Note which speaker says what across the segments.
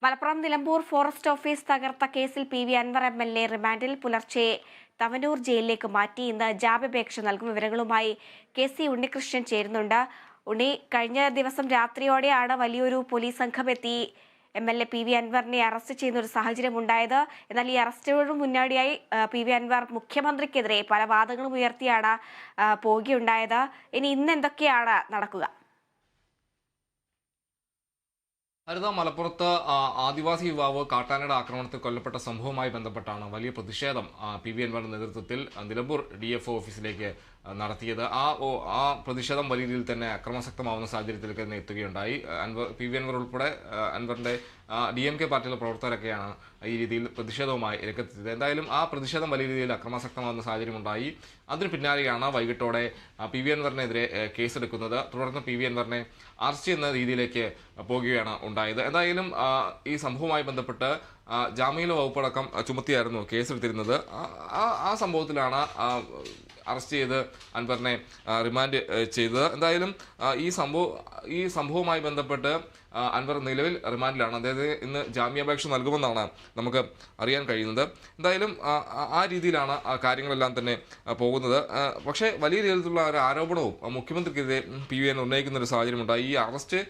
Speaker 1: Malappuram Nilambur forest office തകർത്ത കേസിൽ PV. Anwar MLA റിമാൻഡിൽ പുലർച്ചെ തവനൂർ ജയിലിലേക്ക് മാറ്റി. ഇന്ന് ജാമ്യാപേക്ഷ നൽകും. വിവരങ്ങളുമായി കെ.സി. ഉണ്ണികൃഷ്ണൻ ചേരുന്നുണ്ട്. ഉണ്ണി, കഴിഞ്ഞ ദിവസം രാത്രിയോടെയാണ് വലിയൊരു പോലീസ് സംഘം എത്തി എം.എൽ.എ പി.വി. അൻവറിനെ അറസ്റ്റ് ചെയ്യുന്ന ഒരു സാഹചര്യം ഉണ്ടായത്. എന്നാൽ ഈ അറസ്റ്റിനോട് മുന്നോടിയായി പി.വി. അൻവർ മുഖ്യമന്ത്രിക്കെതിരെ പല വാദങ്ങളും ഉയർത്തിയാണ് പോവുകയുണ്ടായത്. ഇന്ന് എന്തൊക്കെയാണ് നടക്കുക?
Speaker 2: മലപ്പുറത്ത് ആദിവാസി യുവാവ് കാട്ടാനയുടെ ആക്രമണത്തിൽ കൊല്ലപ്പെട്ട സംഭവവുമായി ബന്ധപ്പെട്ടാണ് വലിയ പ്രതിഷേധം പി.വി. അൻവറിന്റെ നേതൃത്വത്തിൽ നിലമ്പൂർ DFO ഓഫീസിലേക്ക് നടത്തിയത്. ആ പ്രതിഷേധം വലിയ രീതിയിൽ തന്നെ അക്രമാസക്തമാവുന്ന സാഹചര്യത്തിലേക്ക് തന്നെ എത്തുകയുണ്ടായി. പി.വി. അൻവർ ഉൾപ്പെടെ അൻവറിന്റെ DMK പാർട്ടിയിലെ പ്രവർത്തകരൊക്കെയാണ് ഈ രീതിയിൽ പ്രതിഷേധവുമായി രംഗത്തെത്തിയത്. എന്തായാലും ആ പ്രതിഷേധം വലിയ രീതിയിൽ അക്രമാസക്തമാവുന്ന സാഹചര്യമുണ്ടായി. അതിന് പിന്നാലെയാണ് വൈകിട്ടോടെ പി.വി. അൻവറിനെതിരെ കേസെടുക്കുന്നത്. തുടർന്ന് പി.വി. അൻവറിനെ അറസ്റ്റ് ചെയ്യുന്ന രീതിയിലേക്ക് പോകുകയാണ് ഉണ്ടായത്. എന്തായാലും ഈ സംഭവവുമായി ബന്ധപ്പെട്ട് ജാമ്യയിലെ വകുപ്പടക്കം ചുമത്തിയായിരുന്നു കേസെടുത്തിരുന്നത്. ആ സംഭവത്തിലാണ് അറസ്റ്റ് ചെയ്ത് അൻവറിനെ റിമാൻഡ് ചെയ്തത്. എന്തായാലും ഈ സംഭവവുമായി ബന്ധപ്പെട്ട് അൻവർ നിലവിൽ റിമാൻഡിലാണ്. അതായത് ഇന്ന് ജാമ്യാപേക്ഷ നൽകുമെന്നാണ് നമുക്ക് അറിയാൻ കഴിയുന്നത്. എന്തായാലും ആ രീതിയിലാണ് കാര്യങ്ങളെല്ലാം തന്നെ പോകുന്നത്. പക്ഷേ വലിയ രീതിയിലുള്ള ഒരു ആരോപണവും മുഖ്യമന്ത്രിക്കെതിരെ പി.വി. അൻവർ ഉന്നയിക്കുന്ന ഒരു സാഹചര്യമുണ്ടായി. ഈ അറസ്റ്റ്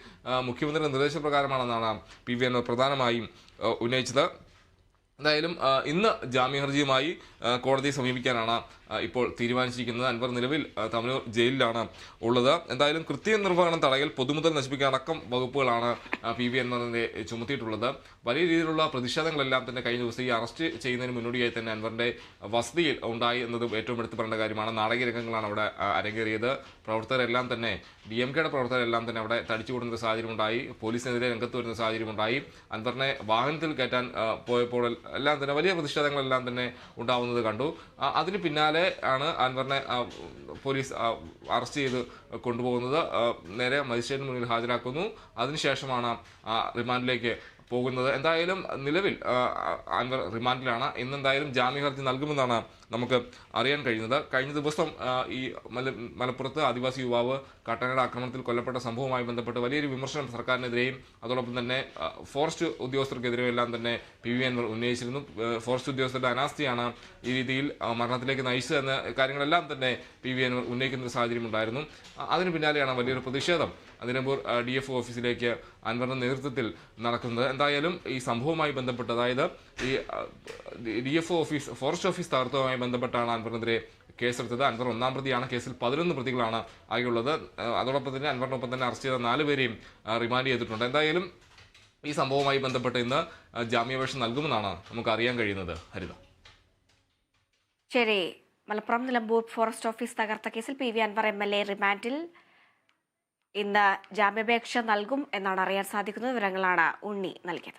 Speaker 2: മുഖ്യമന്ത്രിയുടെ നിർദ്ദേശപ്രകാരമാണെന്നാണ് പി.വി. അൻവർ പ്രധാനമായും ഉന്നയിച്ചത്. എന്തായാലും ഇന്ന് ജാമ്യ ഹർജിയുമായി കോടതിയെ സമീപിക്കാനാണ് ഇപ്പോൾ തീരുമാനിച്ചിരിക്കുന്നത്. അൻവർ നിലവിൽ തവനൂർ ജയിലിലാണ് ഉള്ളത്. എന്തായാലും കൃത്യനിർവഹണം തടയൽ, പൊതുമുതൽ നശിപ്പിക്കാൻ അടക്കം വകുപ്പുകളാണ് പി.വി. അൻവറിനെ ചുമത്തിയിട്ടുള്ളത്. വലിയ രീതിയിലുള്ള പ്രതിഷേധങ്ങളെല്ലാം തന്നെ കഴിഞ്ഞ ദിവസം ഈ അറസ്റ്റ് ചെയ്യുന്നതിന് മുന്നോടിയായി തന്നെ അൻവറിന്റെ വസതിയിൽ ഉണ്ടായി എന്നത് ഏറ്റവും എടുത്തു പറയേണ്ട കാര്യമാണ്. നാടകീയ രംഗങ്ങളാണ് അവിടെ അരങ്ങേറിയത്. പ്രവർത്തകരെല്ലാം തന്നെ DMKയുടെ പ്രവർത്തകരെല്ലാം തന്നെ അവിടെ തടിച്ചുകൂടുന്ന ഒരു സാഹചര്യമുണ്ടായി. പോലീസിനെതിരെ രംഗത്ത് വരുന്ന സാഹചര്യമുണ്ടായി. അൻവറിനെ വാഹനത്തിൽ കയറ്റാൻ പോയപ്പോൾ എല്ലാം തന്നെ വലിയ പ്രതിഷേധങ്ങളെല്ലാം തന്നെ ഉണ്ടാവുന്നത് കണ്ടു. അതിന് പിന്നാലെ ആണ് അൻവറിനെ പോലീസ് അറസ്റ്റ് ചെയ്ത് കൊണ്ടുപോകുന്നത്. നേരെ മജിസ്ട്രേറ്റിന് മുന്നിൽ ഹാജരാക്കുന്നു. അതിനുശേഷമാണ് റിമാൻഡിലേക്ക് പോകുന്നത്. എന്തായാലും നിലവിൽ അൻവർ റിമാൻഡിലാണ്. ഇന്നെന്തായാലും ജാമ്യ ഹർജി നൽകുമെന്നാണ് നമുക്ക് അറിയാൻ കഴിയുന്നത്. കഴിഞ്ഞ ദിവസം ഈ മലപ്പുറത്ത് ആദിവാസി യുവാവ് കാട്ടാനയുടെ ആക്രമണത്തിൽ കൊല്ലപ്പെട്ട സംഭവവുമായി ബന്ധപ്പെട്ട് വലിയൊരു വിമർശനം സർക്കാരിനെതിരെയും അതോടൊപ്പം തന്നെ ഫോറസ്റ്റ് ഉദ്യോഗസ്ഥർക്കെതിരെയും എല്ലാം തന്നെ പി.വി. അൻവർ ഉന്നയിച്ചിരുന്നു. ഫോറസ്റ്റ് ഉദ്യോഗസ്ഥരുടെ അനാസ്ഥയാണ് ഈ രീതിയിൽ മരണത്തിലേക്ക് നയിച്ചതെന്ന കാര്യങ്ങളെല്ലാം തന്നെ പി.വി. അൻവർ ഉന്നയിക്കുന്ന ഒരു സാഹചര്യം ഉണ്ടായിരുന്നു. അതിന് പിന്നാലെയാണ് വലിയൊരു പ്രതിഷേധം നിലമ്പൂർ DFO ഓഫീസിലേക്ക് അൻവറിന്റെ നേതൃത്വത്തിൽ നടക്കുന്നത്. എന്തായാലും ഈ സംഭവവുമായി ബന്ധപ്പെട്ട്, അതായത് ഈ DFO ഓഫീസ്, ഫോറസ്റ്റ് ഓഫീസ് തകർത്തതുമായി ബന്ധപ്പെട്ടാണ് അൻവറിനെതിരെ കേസെടുത്തത്. അൻവർ ഒന്നാം പ്രതിയാണ്. കേസിൽ 11 പ്രതികളാണ് ആയുള്ളത്. അതോടൊപ്പം തന്നെ അൻവറിനൊപ്പം തന്നെ അറസ്റ്റ് ചെയ്ത 4 പേരെയും റിമാൻഡ് ചെയ്തിട്ടുണ്ട്. എന്തായാലും ഈ സംഭവവുമായി ബന്ധപ്പെട്ട് ഇന്ന് ജാമ്യാപേക്ഷ നൽകുമെന്നാണ് നമുക്ക് അറിയാൻ കഴിയുന്നത്. ഹരിത.
Speaker 1: ശരി. മലപ്പുറം നിലമ്പൂർ ഫോറസ്റ്റ് ഓഫീസ് തകർത്ത കേസിൽ പി.വി. അൻവർ എം.എൽ.എ റിമാൻഡിൽ ഇന്ന് ജാമ്യാപേക്ഷ നൽകും എന്നാണ് അറിയാൻ സാധിക്കുന്നത്. വിവരങ്ങളാണ് ഉണ്ണി നൽകിയത്.